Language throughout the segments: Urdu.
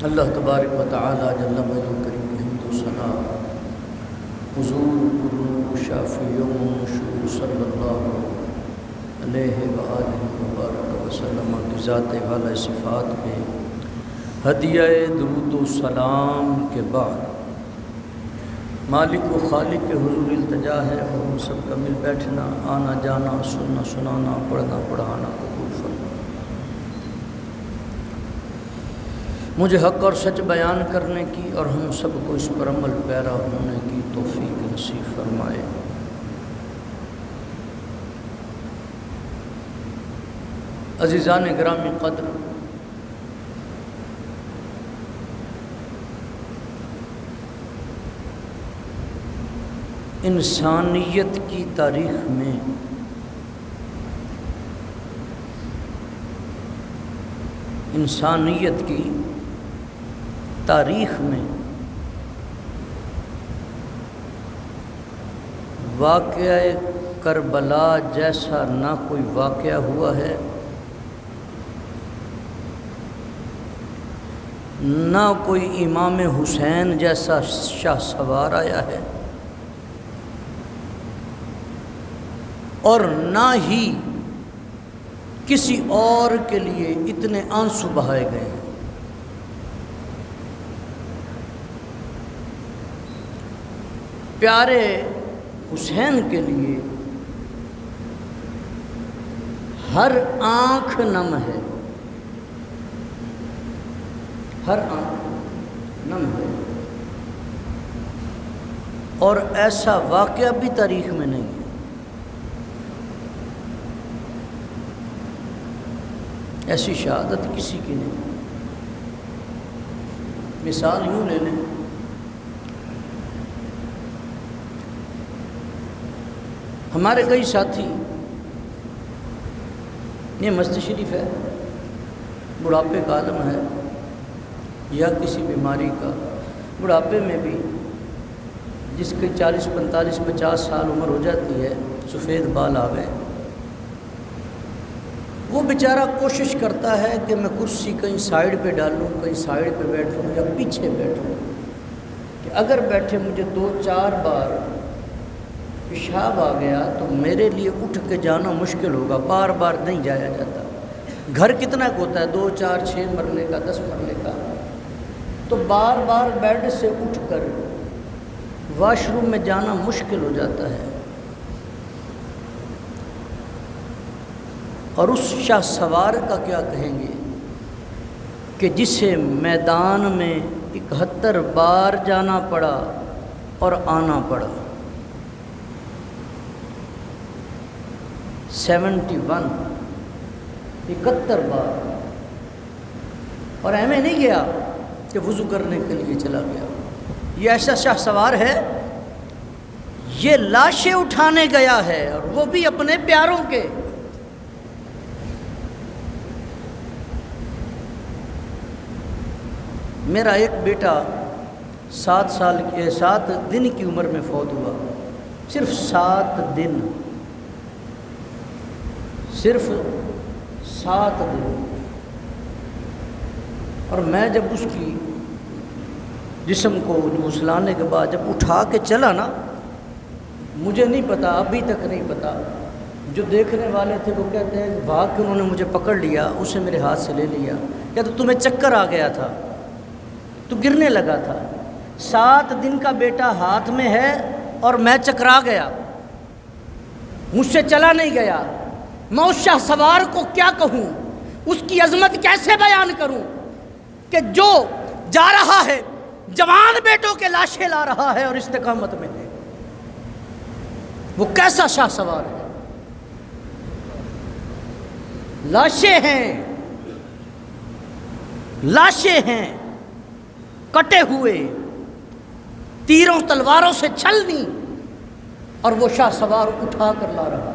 اللہ تبارک و تعالی جل مجدہ کریم کی حمد و ثنا حضور پرنور شافی یوم مشہور صلی اللہ علیہ وآلہ وبارک وسلم کی ذات والا صفات میں ہدیہ درود و سلام کے بعد مالک و خالق کے حضور التجا ہے اور ہم سب کا مل بیٹھنا، آنا جانا، سننا سنانا، پڑھنا پڑھانا قبول فرما۔ مجھے حق اور سچ بیان کرنے کی اور ہم سب کو اس پر عمل پیرا ہونے کی توفیق نصیب فرمائے۔ عزیزان گرامی قدر، انسانیت کی تاریخ میں واقعہ کربلا جیسا نہ کوئی واقعہ ہوا ہے، نہ کوئی امام حسین جیسا شاہ سوار آیا ہے، اور نہ ہی کسی اور کے لیے اتنے آنسو بہائے گئے ہیں۔ پیارے حسین کے لیے ہر آنکھ نم ہے، ہر آنکھ نم ہے، اور ایسا واقعہ بھی تاریخ میں نہیں ہے۔ ایسی شہادت کسی کی نہیں۔ مثال یوں لے لیں، ہمارے کئی ساتھی، یہ مسجد شریف ہے، بڑھاپے کا عالم ہے یا کسی بیماری کا، بڑھاپے میں بھی جس کی 40 45 50 سال عمر ہو جاتی ہے، سفید بال آ گئے، وہ بیچارہ کوشش کرتا ہے کہ میں کرسی کہیں سائیڈ پہ ڈالوں، کہیں سائیڈ پہ بیٹھوں یا پیچھے بیٹھوں، کہ اگر بیٹھے مجھے 2-4 بار پیشاب آ گیا تو میرے لیے اٹھ کے جانا مشکل ہوگا، بار بار نہیں جایا جاتا۔ گھر کتنا کا ہوتا ہے، 2 4 6 مرلے کا، 10 مرلے کا، تو بار بار بیڈ سے اٹھ کر واش روم میں جانا مشکل ہو جاتا ہے۔ اور اس شاہ سوار کا کیا کہیں گے کہ جسے میدان میں 71 بار جانا پڑا اور آنا پڑا، 71 بار، اور ہمیں نہیں گیا کہ وضو کرنے کے لیے چلا گیا۔ یہ ایسا شاہ سوار ہے، یہ لاشیں اٹھانے گیا ہے، اور وہ بھی اپنے پیاروں کے۔ میرا ایک بیٹا 7 دن کی عمر میں فوت ہوا، صرف 7 دن، صرف 7 دن، اور میں جب اس کی جسم کو جھلسانے کے بعد جب اٹھا کے چلا نا، مجھے نہیں پتا، ابھی تک نہیں پتا، جو دیکھنے والے تھے وہ کہتے ہیں بھاگ کے انہوں نے مجھے پکڑ لیا، اسے میرے ہاتھ سے لے لیا، کہتے تمہیں چکر آ گیا تھا، تو گرنے لگا تھا۔ 7 دن کا بیٹا ہاتھ میں ہے اور میں چکرا گیا، مجھ سے چلا نہیں گیا۔ میں اس شاہ سوار کو کیا کہوں، اس کی عظمت کیسے بیان کروں کہ جو جا رہا ہے، جوان بیٹوں کے لاشیں لا رہا ہے اور استقامت میں ہے، وہ کیسا شاہ سوار ہے۔ لاشیں ہیں کٹے ہوئے، تیروں تلواروں سے چھلنی، اور وہ شاہ سوار اٹھا کر لا رہا ہے۔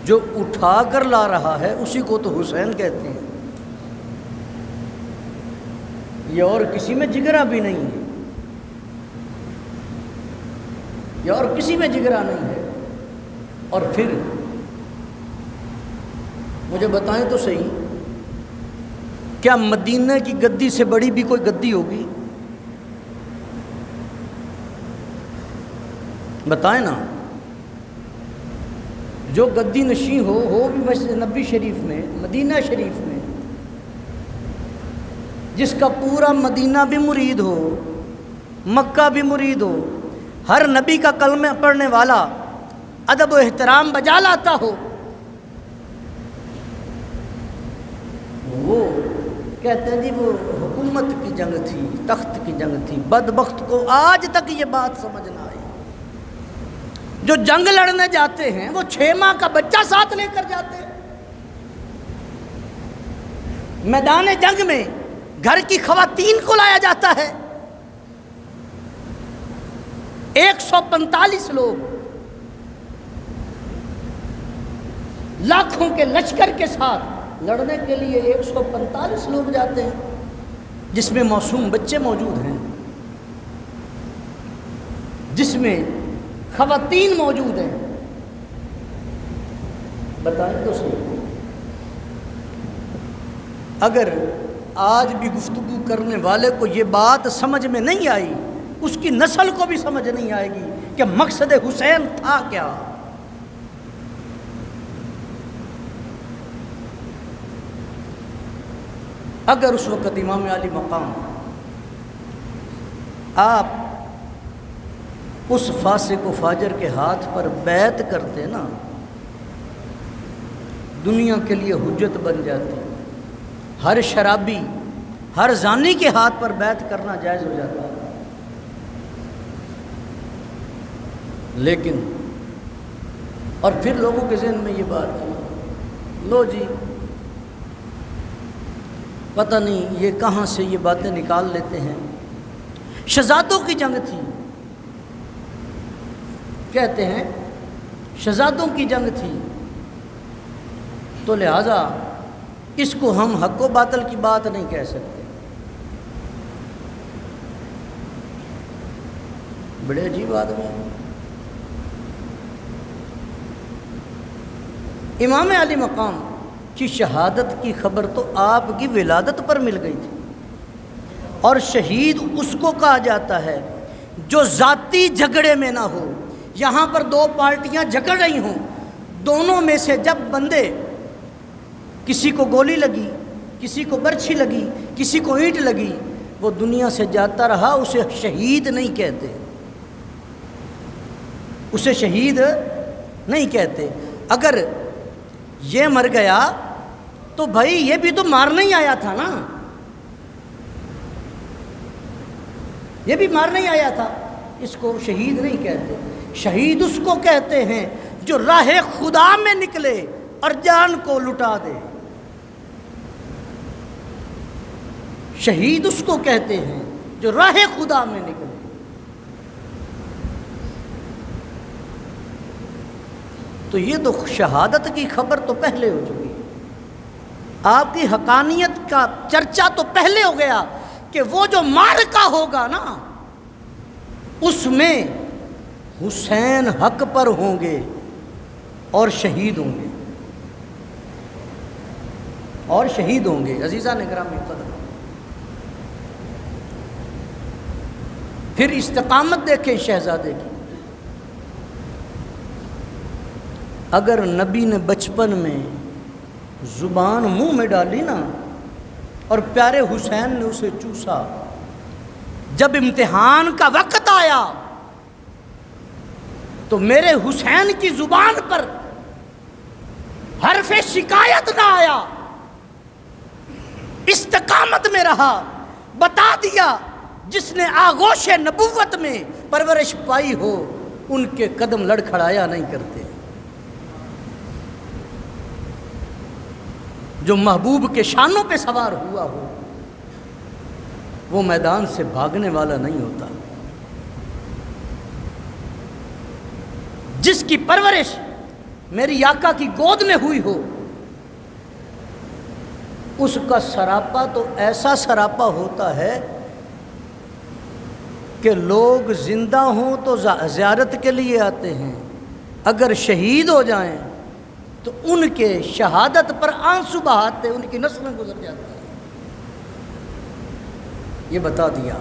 جو اٹھا کر لا رہا ہے اسی کو تو حسین کہتے ہیں۔ یہ اور کسی میں جگرا بھی نہیں ہے، یہ اور کسی میں جگرا نہیں ہے۔ اور پھر مجھے بتائیں تو صحیح، کیا مدینہ کی گدی سے بڑی بھی کوئی گدی ہوگی؟ بتائیں نا. جو گدی نشین ہو بھی مسجد نبی شریف میں، مدینہ شریف میں، جس کا پورا مدینہ بھی مرید ہو، مکہ بھی مرید ہو، ہر نبی کا کلمہ پڑھنے والا، ادب و احترام بجا لاتا ہو، وہ کہتے ہیں جی وہ حکومت کی جنگ تھی، تخت کی جنگ تھی. بدبخت کو آج تک یہ بات سمجھ نہ آئی. جو جنگ لڑنے جاتے ہیں وہ 6 ماہ کا بچہ ساتھ لے کر جاتے ہیں. میدان جنگ میں گھر کی خواتین کو لایا جاتا ہے. 145 لوگ لاکھوں کے لشکر کے ساتھ لڑنے کے لیے 145 لوگ جاتے ہیں، جس میں معصوم بچے موجود ہیں، جس میں خواتین موجود ہیں. بتائیں تو صحیح، اگر آج بھی گفتگو کرنے والے کو یہ بات سمجھ میں نہیں آئی، اس کی نسل کو بھی سمجھ نہیں آئے گی کہ مقصد حسین تھا کیا. اگر اس وقت امام علی مقام آپ اس فاسق و فاجر کے ہاتھ پر بیعت کرتے نا، دنیا کے لیے حجت بن جاتی. ہر شرابی، ہر زانی کے ہاتھ پر بیعت کرنا جائز ہو جاتا ہے. لیکن اور پھر لوگوں کے ذہن میں یہ بات ہے، لو جی پتہ نہیں یہ کہاں سے یہ باتیں نکال لیتے ہیں. شہزادوں کی جنگ تھی، کہتے ہیں شہزادوں کی جنگ تھی، تو لہٰذا اس کو ہم حق و باطل کی بات نہیں کہہ سکتے. بڑے عجیب آدمی ہیں. امام علی مقام کی شہادت کی خبر تو آپ کی ولادت پر مل گئی تھی، اور شہید اس کو کہا جاتا ہے جو ذاتی جھگڑے میں نہ ہو. یہاں پر 2 پارٹیاں جھگڑ رہی ہوں، دونوں میں سے جب بندے، کسی کو گولی لگی، کسی کو برچھی لگی، کسی کو اینٹ لگی، وہ دنیا سے جاتا رہا، اسے شہید نہیں کہتے، اسے شہید نہیں کہتے. اگر یہ مر گیا تو بھائی یہ بھی تو مارنے ہی آیا تھا نا، یہ بھی مارنے ہی آیا تھا. اس کو شہید نہیں کہتے. شہید اس کو کہتے ہیں جو راہ خدا میں نکلے اور جان کو لٹا دے. شہید اس کو کہتے ہیں جو راہ خدا میں نکلے. تو یہ تو شہادت کی خبر تو پہلے ہو چکی، آپ کی حقانیت کا چرچا تو پہلے ہو گیا کہ وہ جو معرکہ ہوگا نا اس میں حسین حق پر ہوں گے اور شہید ہوں گے، اور شہید ہوں گے. عزیزان گرامی قدر، پھر استقامت دیکھیں شہزادے کی. اگر نبی نے بچپن میں زبان منہ میں ڈالی نا اور پیارے حسین نے اسے چوسا، جب امتحان کا وقت آیا تو میرے حسین کی زبان پر حرف شکایت نہ آیا، استقامت میں رہا. بتا دیا جس نے آغوش نبوت میں پرورش پائی ہو ان کے قدم لڑکھڑایا نہیں کرتے. جو محبوب کے شانوں پہ سوار ہوا ہو وہ میدان سے بھاگنے والا نہیں ہوتا. جس کی پرورش میری آقا کی گود میں ہوئی ہو اس کا سراپا تو ایسا سراپا ہوتا ہے کہ لوگ زندہ ہوں تو زیارت کے لیے آتے ہیں، اگر شہید ہو جائیں تو ان کے شہادت پر آنسو بہاتے ان کی نسلیں گزر جاتی ہیں. یہ بتا دیا۔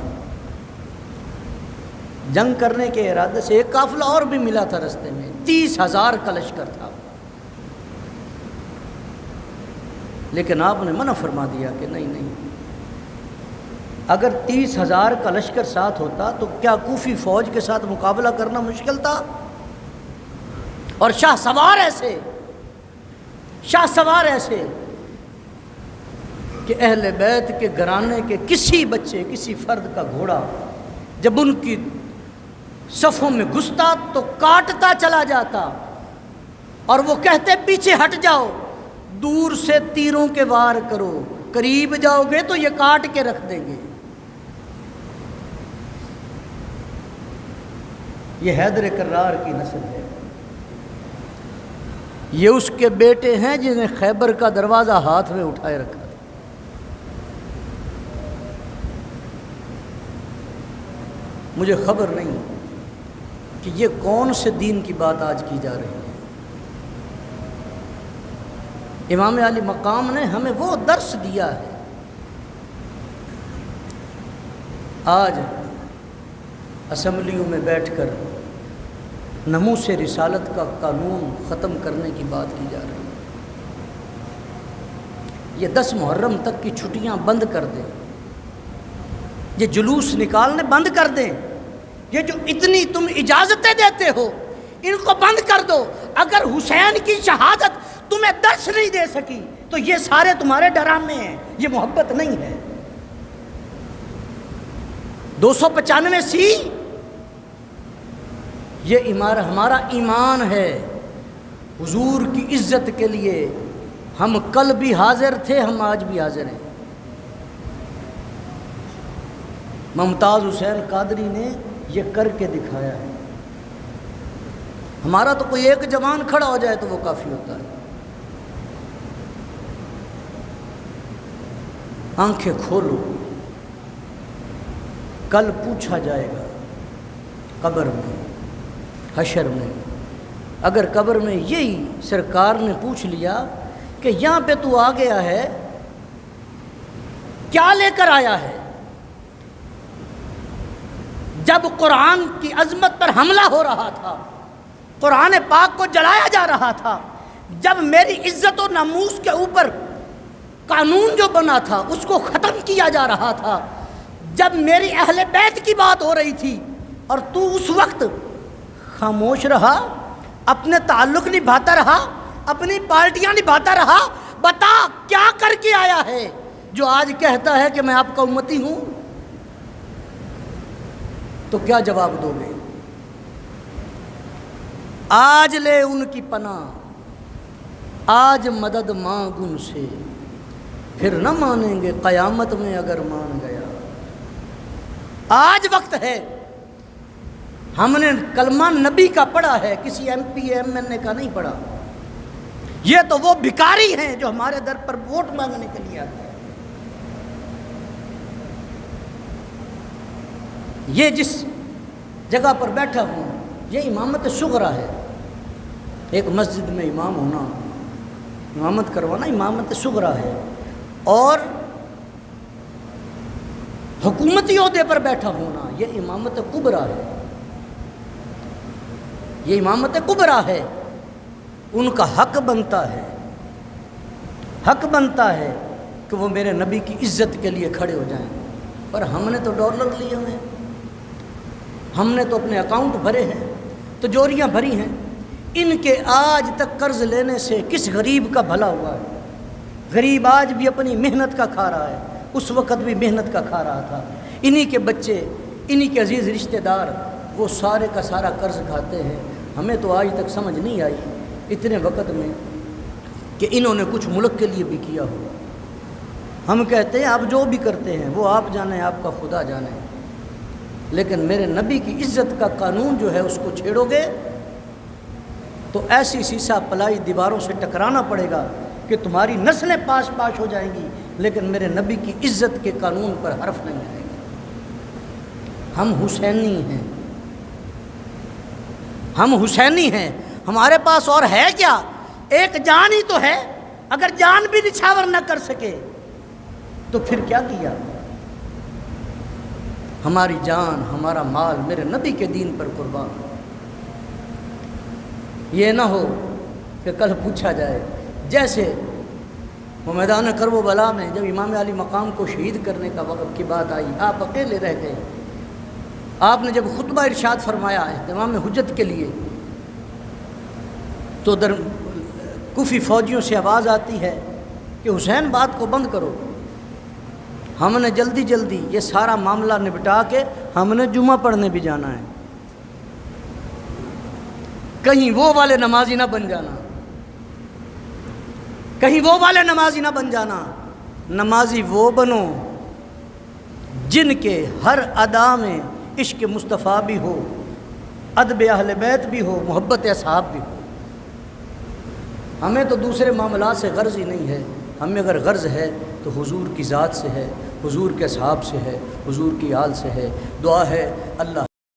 جنگ کرنے کے ارادے سے ایک قافلہ اور بھی ملا تھا رستے میں، 30,000 کا لشکر تھا، لیکن آپ نے منع فرما دیا کہ نہیں، اگر 30,000 کا لشکر ساتھ ہوتا تو کیا کوفی فوج کے ساتھ مقابلہ کرنا مشکل تھا؟ اور شاہ سوار ایسے کہ اہل بیت کے گھرانے کے کسی بچے، کسی فرد کا گھوڑا جب ان کی صفوں میں گھستا تو کاٹتا چلا جاتا، اور وہ کہتے پیچھے ہٹ جاؤ، دور سے تیروں کے وار کرو، قریب جاؤ گے تو یہ کاٹ کے رکھ دیں گے۔ یہ حیدر کرار کی نسل ہے، یہ اس کے بیٹے ہیں جنہیں خیبر کا دروازہ ہاتھ میں اٹھائے رکھا تھا۔ مجھے خبر نہیں کہ یہ کون سے دین کی بات آج کی جا رہی ہے۔ امام علی مقام نے ہمیں وہ درس دیا ہے۔ آج اسمبلیوں میں بیٹھ کر ناموس رسالت کا قانون ختم کرنے کی بات کی جا رہی ہے۔ یہ 10 محرم تک کی چھٹیاں بند کر دیں، یہ جلوس نکالنے بند کر دیں، یہ جو اتنی تم اجازتیں دیتے ہو ان کو بند کر دو۔ اگر حسین کی شہادت تمہیں درس نہیں دے سکی تو یہ سارے تمہارے ڈرامے ہیں، یہ محبت نہیں ہے۔ 295 سی یہ ہمارا ایمان ہے، حضور کی عزت کے لیے ہم کل بھی حاضر تھے، ہم آج بھی حاضر ہیں۔ ممتاز حسین قادری نے یہ کر کے دکھایا ہے۔ ہمارا تو کوئی ایک جوان کھڑا ہو جائے تو وہ کافی ہوتا ہے۔ آنکھیں کھولو، کل پوچھا جائے گا قبر میں، حشر میں۔ اگر قبر میں یہی سرکار نے پوچھ لیا کہ یہاں پہ تو آ گیا ہے، کیا لے کر آیا ہے؟ جب قرآن کی عظمت پر حملہ ہو رہا تھا، قرآن پاک کو جلایا جا رہا تھا، جب میری عزت و ناموس کے اوپر قانون جو بنا تھا اس کو ختم کیا جا رہا تھا، جب میری اہل بیت کی بات ہو رہی تھی اور تو اس وقت خاموش رہا، اپنے تعلق نبھاتا رہا، اپنی پارٹیاں نبھاتا رہا، بتا کیا کر کے آیا ہے جو آج کہتا ہے کہ میں آپ کا امتی ہوں؟ تو کیا جواب دو گے؟ آج لے ان کی پناہ، آج مدد مانگ ان سے، پھر نہ مانیں گے قیامت میں اگر مان گیا۔ آج وقت ہے، ہم نے کلمہ نبی کا پڑھا ہے، کسی ایم پی ایم این اے کا نہیں پڑھا۔ یہ تو وہ بھکاری ہیں جو ہمارے در پر ووٹ مانگنے کے لیے آتے ہیں۔ یہ جس جگہ پر بیٹھا ہوں یہ امامت صغرا ہے۔ ایک مسجد میں امام ہونا، امامت کروانا امامت صغرا ہے، اور حکومتی عہدے پر بیٹھا ہونا یہ امامت کبریٰ ہے۔ یہ امامت کبریٰ ہے، ان کا حق بنتا ہے کہ وہ میرے نبی کی عزت کے لیے کھڑے ہو جائیں۔ پر ہم نے تو ڈالر لیے ہوئے ہیں، ہم نے تو اپنے اکاؤنٹ بھرے ہیں، تجوریاں بھری ہیں، ان کے آج تک قرض لینے سے کس غریب کا بھلا ہوا ہے؟ غریب آج بھی اپنی محنت کا کھا رہا ہے، اس وقت بھی محنت کا کھا رہا تھا۔ انہی کے بچے، انہی کے عزیز رشتہ دار وہ سارے کا سارا قرض کھاتے ہیں۔ ہمیں تو آج تک سمجھ نہیں آئی اتنے وقت میں کہ انہوں نے کچھ ملک کے لیے بھی کیا ہو۔ ہم کہتے ہیں آپ جو بھی کرتے ہیں وہ آپ جانیں، آپ کا خدا جانے، لیکن میرے نبی کی عزت کا قانون جو ہے اس کو چھیڑو گے تو ایسی سیسا پلائی دیواروں سے ٹکرانا پڑے گا کہ تمہاری نسلیں پاش ہو جائیں گی، لیکن میرے نبی کی عزت کے قانون پر حرف نہیں آئے گا۔ ہم حسینی ہیں، ہمارے پاس اور ہے کیا؟ ایک جان ہی تو ہے، اگر جان بھی نچھاور نہ کر سکے تو پھر کیا کیا؟ ہماری جان ہمارا مال میرے نبی کے دین پر قربان ہو۔ یہ نہ ہو کہ کل پوچھا جائے، جیسے وہ میدان کربلا میں جب امام علی مقام کو شہید کرنے کا وقت کی بات آئی، آپ اکیلے رہ گئے، آپ نے جب خطبہ ارشاد فرمایا اہتمام حجت کے لیے، تو کوفی فوجیوں سے آواز آتی ہے کہ حسین بات کو بند کرو، ہم نے جلدی جلدی یہ سارا معاملہ نپٹا کے ہم نے جمعہ پڑھنے بھی جانا ہے، کہیں وہ والے نمازی نہ بن جانا، کہیں وہ والے نمازی نہ بن جانا۔ نمازی وہ بنو جن کے ہر ادا میں عشق مصطفیٰ بھی ہو، ادب اہل بیت بھی ہو، محبت اصحاب بھی ہو۔ ہمیں تو دوسرے معاملات سے غرض ہی نہیں ہے، ہمیں اگر غرض ہے تو حضور کی ذات سے ہے، حضور کے اصحاب سے ہے، حضور کی آل سے ہے۔ دعا ہے اللہ